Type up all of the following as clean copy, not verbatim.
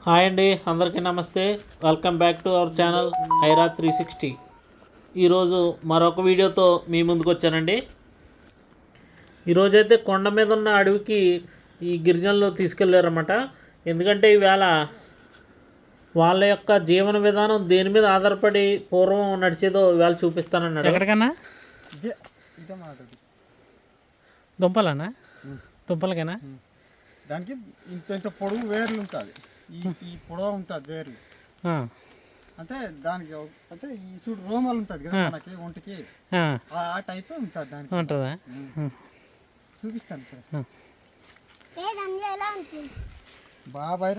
Hi అండి, అందరికీ నమస్తే. Welcome back to our channel Aira 360. ఈరోజు మరొక వీడియోతో మీ ముందుకు వచ్చానండి. ఈరోజైతే కొండ మీద ఉన్న అడవికి ఈ గిరిజనులు తీసుకెళ్లారన్నమాట. ఎందుకంటే ఈవేళ వాళ్ళ యొక్క జీవన విధానం దేని మీద ఆధారపడి పూర్వం నడిచేదో ఇవాళ చూపిస్తానన్నాడు. ఎక్కడికన్నా దుంపలన్నా దుంపలకేనా? దానికి ఇంత పొడుగు వేర్లు ఉంటుంది, ఈ పొడవు ఉంటుంది వేర్లు. అంటే దానికి అంటే ఈ చూడు రోమాలు ఉంటుంది కదా మనకి ఒంటికి, ఆ టైప్ ఉంటుంది దానికి. ఉంటుందా? చూపిస్తాను బాబాయ్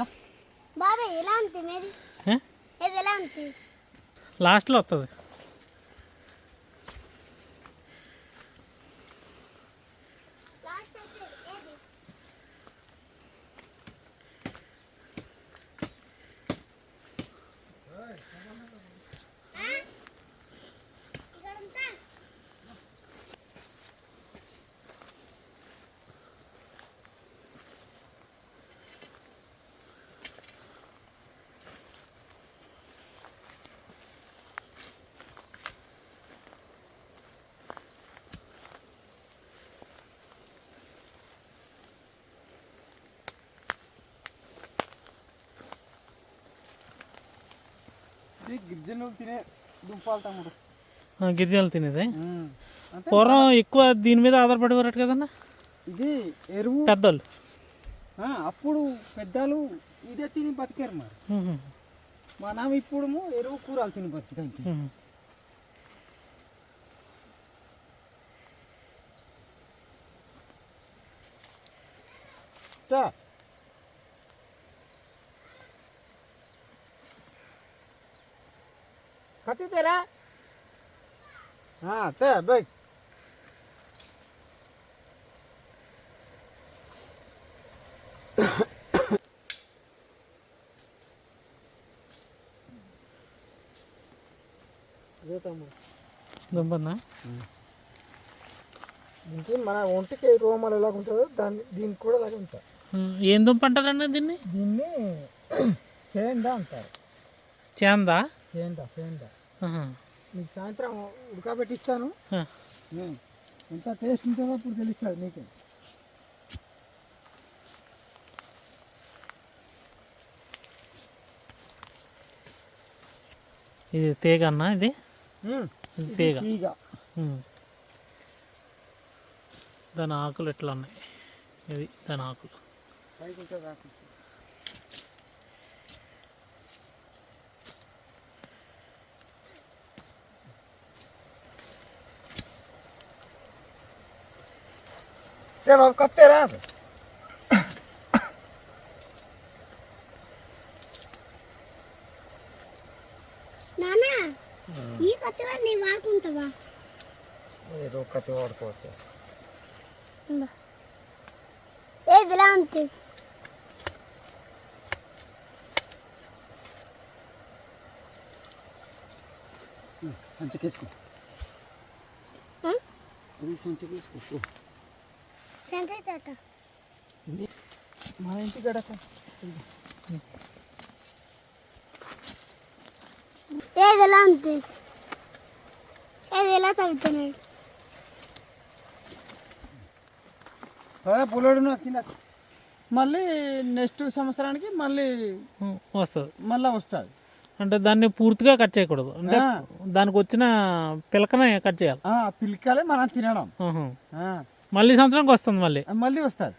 బాబాయ్ ఎలా ఉంది మీది? ఎలా ఉంది? లాస్ట్లో వస్తుంది. గిరిజనులు తినే దుంపాలు తమ్ముడు. గిరిజనులు తినేది పూర్వం ఎక్కువ దీని మీద ఆధారపడేవారట కదన్నా. ఇది ఎరువు పెద్దోళ్ళు అప్పుడు పెద్దలు ఇదే తిని బతికారు. మరి మనం ఇప్పుడు ఎరువు కూరలు తిని బతికాయి. कति तेरा? हाँ ते बैठ. దుంపన్నా దీనికి మన ఒంటికి రోమాలు ఎలాగ ఉంటుందో దీనికి కూడా అలాగే ఉంటుంది. ఏం దుంప అంటారన్నా దీన్ని? దీన్ని చేందా అంటారు. చేందా? చేందా చేందా. మీకు సాయంత్రం ఉడకబెట్టిస్తాను, ఎంత టేస్ట్ ఉంటుందో అప్పుడు తెలుస్తుంది నీకే. ఇది తీగ అన్నా? ఇది తీగ. దాని ఆకులు ఎట్లా ఉన్నాయి? ఇది దాని ఆకులు. बाबू कब तेरा నానా ఈ కత్తివాడు నీ వాడుకుంటావా? ఏదో కత్తి వాడుకోవచ్చు. ఏది ఎలా ఉంది? సంచికేసుకో, సంచికేసుకో. మన ఇంటి గడక ఏది ఎలా ఉంది? ఏది ఎలా తగ్గుతున్నాడు? పులోడు కింద మళ్ళీ నెక్స్ట్ సంవత్సరానికి మళ్ళీ వస్తుంది, మళ్ళీ వస్తుంది. అంటే దాన్ని పూర్తిగా కట్ చేయకూడదు, అంటే దానికి వచ్చిన పిలకనే కట్ చేయాలి. పిలకలే మనం తినడం. మళ్ళీ సంవత్సరానికి వస్తుంది, మళ్ళీ మళ్ళీ వస్తుంది.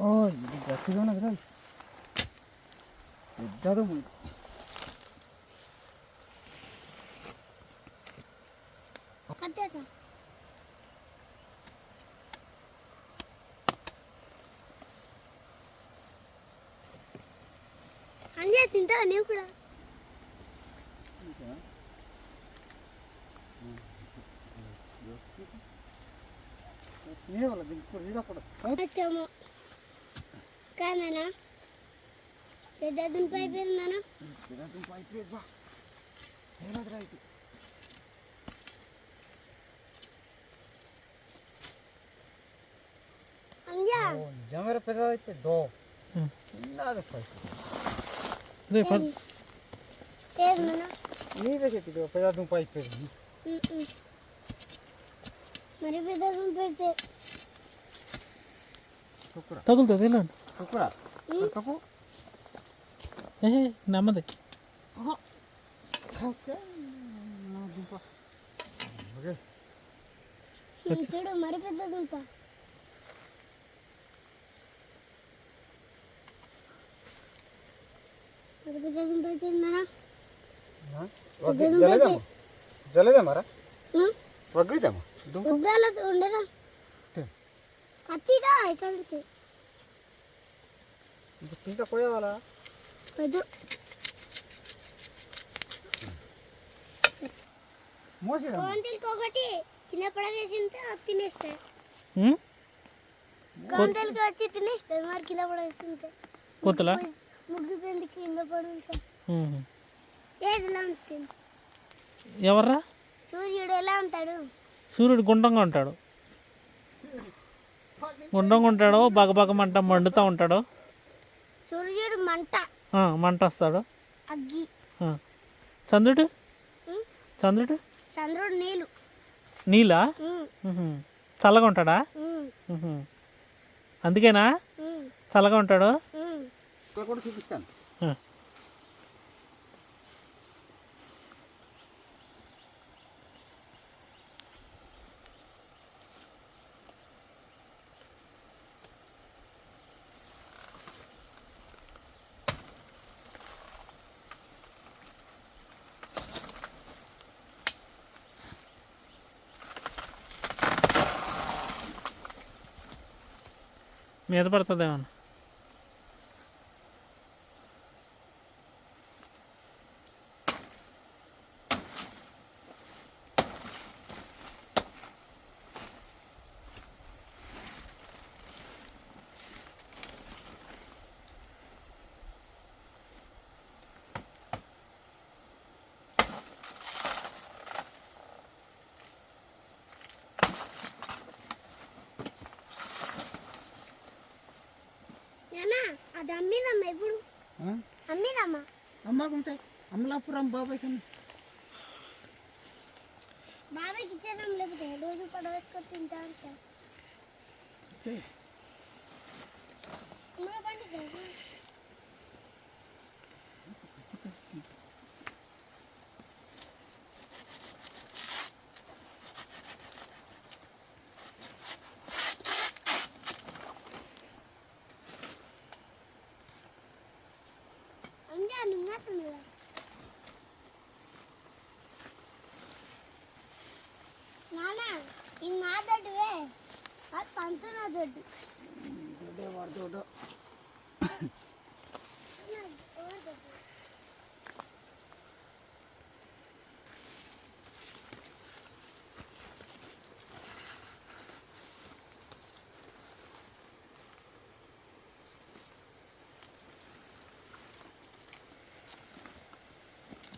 ఓ ఇది గట్టిగా ఉన్నది కదా, పెద్దది. అంజా తింటావా నీవు కూడా? వచ్చాము కానా పెద్ద దుంప అయిపోయింది నాన్న. అంజా నిజమే పెద్దదైతే దో చిన్నది పైపు అదే ఏది నాన్న నీవే చెప్పి పెద్ద దుంప అయిపోయింది మరి పెద్ద దుంప అయితే తగులుతుంది వెళ్ళండి. కుక్కురా కప్పు నమ్మది దుంప చూడు మరి పెద్ద దుంప మరి పెద్ద దుంప అయితే నాన్న జలేదమ్మా వగ్గిద్దామా దుంప ఉద్దాల ఉండదా కత్తిదా ఎక్కడికి ఇంకా కోయాలా వద్దు మోసేదమ్మా కోంతలకి ఒకటి చిన్న పడవేసి ఉంటే అది తినేస్తాయి కోంతలకి వచ్చి తినేస్తాయి మరి కింద పడవేసి ఉంటే కోతులా ముగ్గు పెండి కింద పడి ఉంటాయి ఏది ఎలా ఉంటుంది ఎవర్రా సూర్యుడు ఎలా ఉంటాడు సూర్యుడు గుండ్రంగా ఉంటాడు. గుండ్రంగా ఉంటాడు, బగబగమంట మండుతూ ఉంటాడు. సూర్యుడు మంట మంట వస్తాడు. అగ్గి చంద్రుడు ఉం? చంద్రుడు చంద్రుడు నీళ్ళు నీలా ఉం, చల్లగా ఉంటాడా? ఉం, అందుకేనా ఉం, చల్లగా ఉంటాడు. ఉం. ఇక్కడ కూడా చూపిస్తాను మీద పడుతుందేమో. నాన్న అది అమ్మిదమ్మా ఇప్పుడు అమ్మిదమ్మా అమ్మకుంటాయి అమలాపురం బాబాయ్ కన్నా బాబాయ్కి ఇచ్చేద్దాం లేకపోతే రోజు పడవేసుకొని తింటా ఉంటా పండుగ నాన్న ఇది నా దొడ్డువే అది పంతు నా దొడ్డు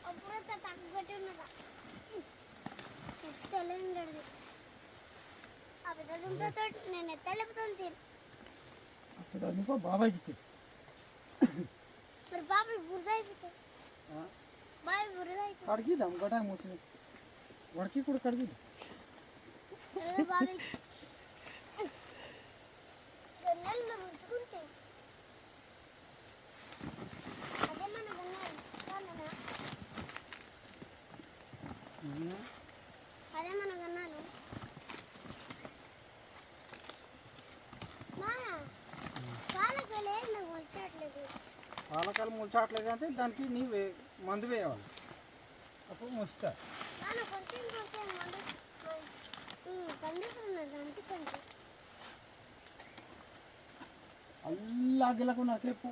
అప్పుడంతా తక్కువ కట్టి ఉన్నదా తెలియదు ఆ పెద్ద దుంపతో నేను ఎత్తలేపుతాను తిను బాబాయ్కి ఇచ్చి మరి బాబాయ్ బురద అయిపోతాయి బాబాయ్ బురద అయిపోతాయి కడిగిద్దాం గడ్డ మూసి వడికి కూడా కడిగిద్దాం బాబాయ్ గన్నెలు ముంచుకుంటే అదే మన గన్నాలు అదే మన గన్నాలు పాలకాయలు ఏది నాకు వచ్చట్లేదు పాలకాయలు ముల్చాట్లేదు అంటే దానికి నీవే మందు వేయాలి అప్పుడు ముస్తా కానీ కొంచెం కొంచెం కందిస్తున్నది అంటుకుంటే అల్లాగిలకు నాకేపు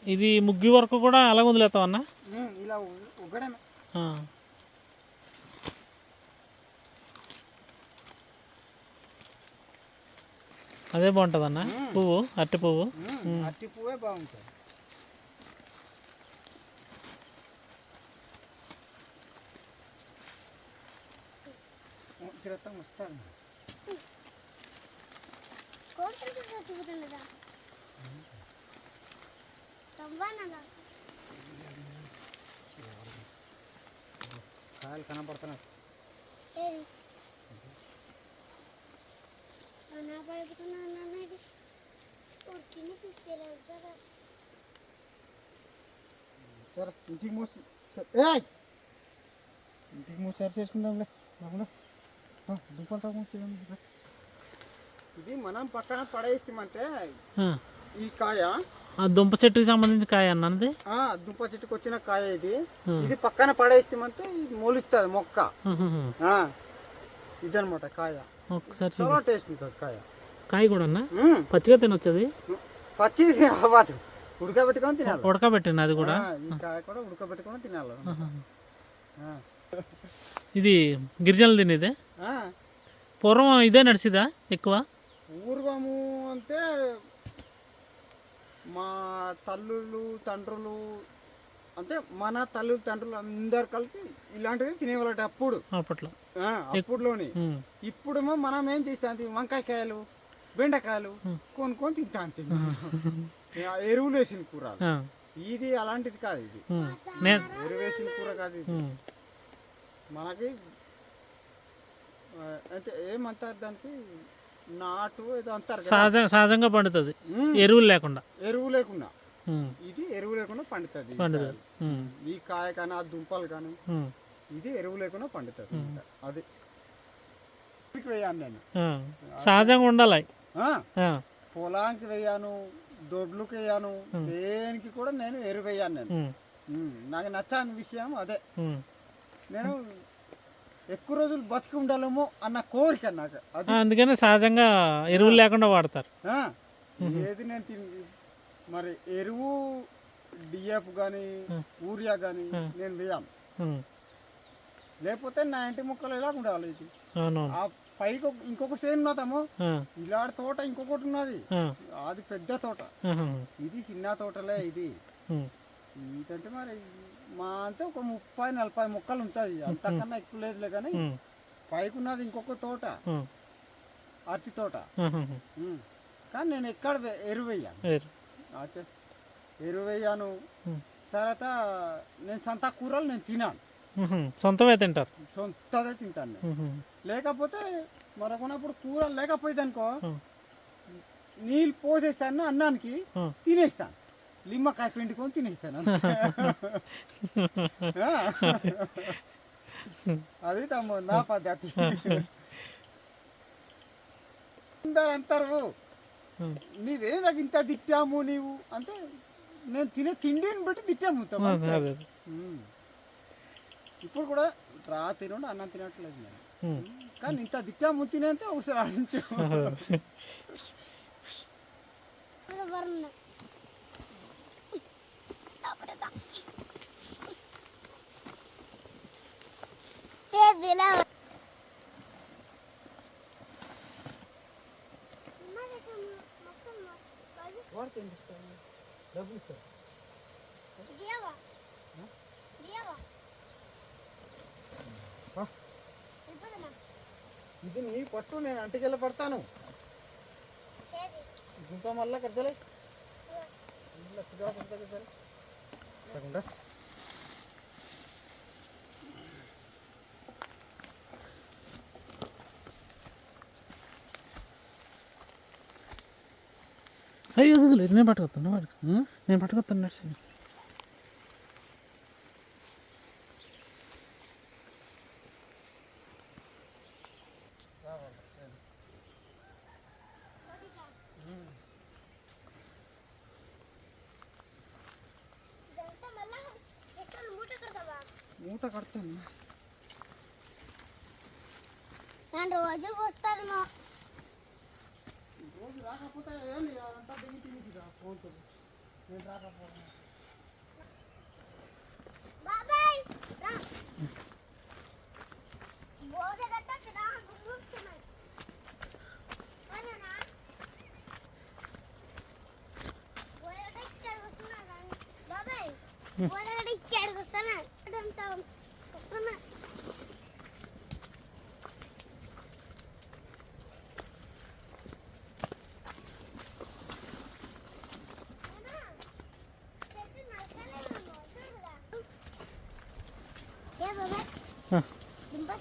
ఇది ముగ్గు వరకు కూడా అలాగ వదిలేస్తావు అన్న. ఇలా ఉగ్గడమే అదే బాగుంటుంది అన్న. పువ్వు అట్టి పువ్వు అట్టి పువ్వే బాగుంటుంది. క్రితం వస్తాను. కోరుకుంటూ చచ్చిపోతుండదా తవ్వానన్నా కాయలు కనపడుతున్నాయి. ఏది నా పడుకుతున్నా అన్నది ఉడికిని తీసుకెళ్ళాడు కదా సరే ఇంటికి మూసి ఇంటికి మూసి సరి చేసుకుందాంలే. దుంపలు ఇది మనం పక్కన పడేస్తామంటే ఆ. ఈ కాయ ఆ దుంప చెట్టుకి సంబంధించిన కాయ అన్నది. దుంప చెట్టుకు వచ్చిన కాయ ఇది. ఇది పక్కన పడేస్తామంటే ఇది మొలుస్తుంది మొక్క. ఇదనమాట కాయ. ఒకసారి చాలా టేస్ట్ ఉంటుంది కాయ. కాయ కూడా అన్న పచ్చిగా తినొచ్చది. పచ్చి అవ్వదు, ఉడకబెట్టుకొని తినాలి. ఉడకబెట్టింది అది కూడా. ఈ కాయ కూడా ఉడకబెట్టుకొని తినాలి. ఇది గిరిజనులు తినేదే. పూర్వం ఇదే నడిచిదా ఎక్కువ? పూర్వము అంటే మా తల్లులు తండ్రులు అంటే మన తల్లులు తండ్రులు అందరు కలిసి ఇలాంటివి తినేవాళ్ళట అప్పుడు అప్పట్లో. అప్పుడులోని. ఇప్పుడేమో మనం ఏం చేస్తాం, వంకాయకాయలు బెండకాయలు కొనుక్కొని తింటా అంతే. ఎరువులు వేసిన కూర. ఇది అలాంటిది కాదు. ఇది ఎరువు వేసిన కూర కాదు. ఇది మనకి అంటే ఏమంటారు దానికి, నాటు ఏదో అంటారు. సహజంగా పండుతుంది ఎరువులు లేకుండా. ఎరువు లేకుండా ఇది ఎరువు లేకుండా పండుతుంది. ఈ కాయ కానీ ఆ దుంపలు కానీ ఇది ఎరువు లేకుండా పండుతుంది. అది వేయాను నేను. సహజంగా ఉండాలి. పొలానికి వేయాను, దొడ్లకు వేయాను, దేనికి కూడా నేను ఎరువు వేయాను. నేను నాకు నచ్చని విషయం అదే. నేను ఎక్కువ రోజులు బతికి ఉండాలేమో అన్న కోరిక నాకు. అందుకనే సహజంగా ఎరువులు లేకుండా వాడతారు. ఏది నేను మరి ఎరువు డిఎఫ్ కానీ యూరియా కానీ నేను వేయాను. లేకపోతే నా ఇంటి మొక్కలు ఎలా ఉండాలి. ఇది ఆ పైకి ఇంకొక సేమ్ ఉన్నదేమో, ఇలాంటి తోట ఇంకొకటి ఉన్నది, అది పెద్ద తోట, ఇది చిన్న తోటలే. ఇది ఇదంటే మరి మా అంటే ఒక 30-40 మొక్కలు ఉంటుంది, అంతకన్నా ఎక్కువ లేదులే. కానీ పైకి ఉన్నది ఇంకొక తోట, అరటి తోట. కానీ నేను ఎక్కడ ఎరువు వేయాను, ఎరువు వేయాను. తర్వాత నేను సొంత కూరలు నేను తినాను. సొంతమే తింటారు. సొంతదే తింటాను నేను. లేకపోతే మరొకనప్పుడు కూర లేకపోయింది అనుకో, నీళ్ళు పోసేస్తాను అన్నానికి, తినేస్తాను. నిమ్మకాయ పిండుకొని తినేస్తాను. అది తమ్ము నా పద్ధతి. అందరు అంటారు, నీవే నాకు ఇంత తిట్టాము నీవు అంటే, నేను తినే తిండిని బట్టి తిట్టాము. ఇప్పుడు కూడా రాత్రి నుండి అన్నం తినట్లేదు నేను. కానీ ఇంత తిట్టాము తినేంత అవసరం ఆడించు. డబ్బులు ఇస్తారు. ఇది నీ పట్టు, నేను అంటికెళ్ళ పడతాను. ఇంకా మళ్ళా కడతలే అయ్యో నేను పట్టుకొస్తాను వాడికి. నేను పట్టుకొస్తాను నడిచి. మూట కడతాను. నేను రోజు వస్తాను. రోజు రాకపోతే అంతా దిగి తినేసిరా ఫోన్తో. నేను రాకపోతే బాబాయ్ రా బోర్డు కట్టకు రా గుర్తున్నా వననా బోర్డు ఇక్కడ వస్తున్నా గాని బాబాయ్ బోర్డు ఇక్కడ వస్తున్నా అదంతా వస్తున్నా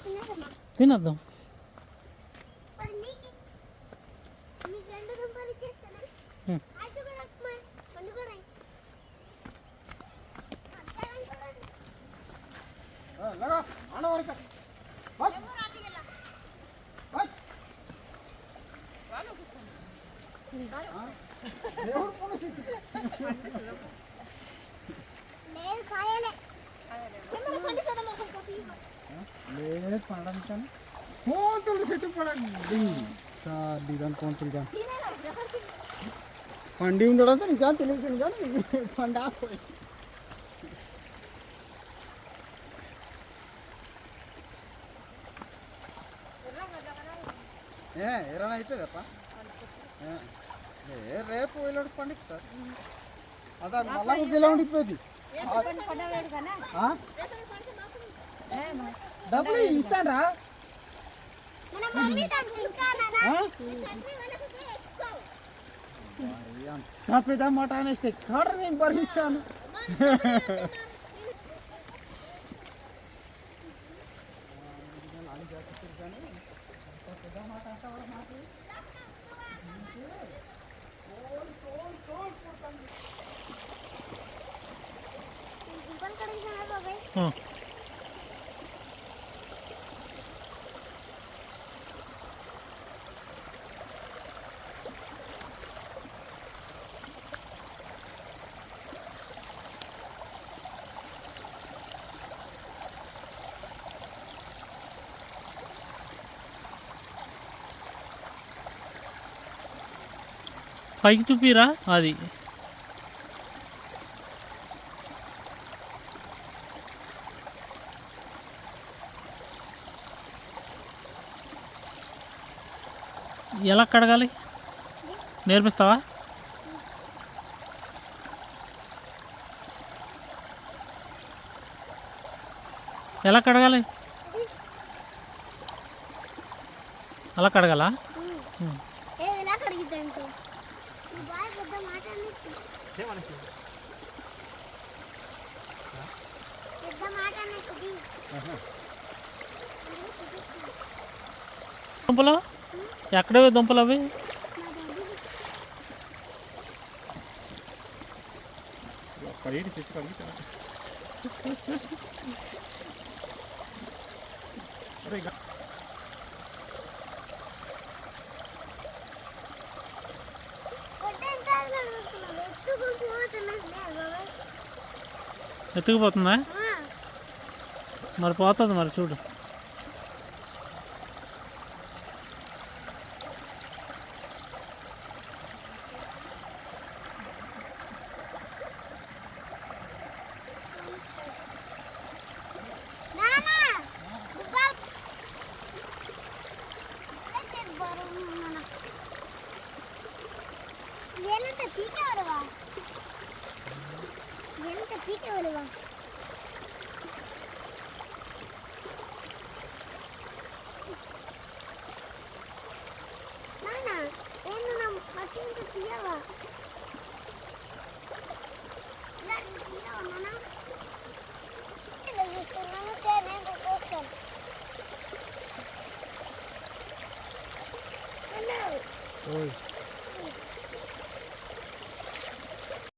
తినేదమ్మా తినొద్దాం. మరి నీకు మీకు 2 దుంపలు ఇచ్చేస్తాను. హ్మ్. అది కూడా అమ్మా వండుకోరాయి. లగా ఆడవరక దేవుడు పుణ్యసిద్ధి. లేదు కాయలే ఏమన్నా పండుకోదమ్మా కొంచెం లేదు పడతాను కోతులు చెట్టు పడండి దాని కోతులు కానీ పండి ఉండడంతో నిజాన్ని తెలిసింది కానీ పండి ఆపోయి ఎరాన అయిపోయిందప్ప రేపు వెళ్ళాడు పండిస్తారు అదే మళ్ళా ఇలా ఉండిపోయింది డబ్బులు ఇస్తాను రా మన మమ్మీ తింటానా పెద్ద మాట అనేస్తే కాడ నేను భరిస్తాను దుంపలు కడిగినా బాబాయ్ ఆ. పైకి చూపిరా అది. ఎలా కడగాలి నేర్పిస్తావా? ఎలా కడగాలి? అలా కడగాలా? ఎలా కడిగిద్దంటే ఈ బాయ్ పెద్ద మాట అనేసి పెద్ద మాట అనేసి దుంపలు ఎక్కడవి దుంపలు అవి? ఎత్తుకుపోతుందా? మరి పోతుంది మరి చూడు. Hello. ఓయ్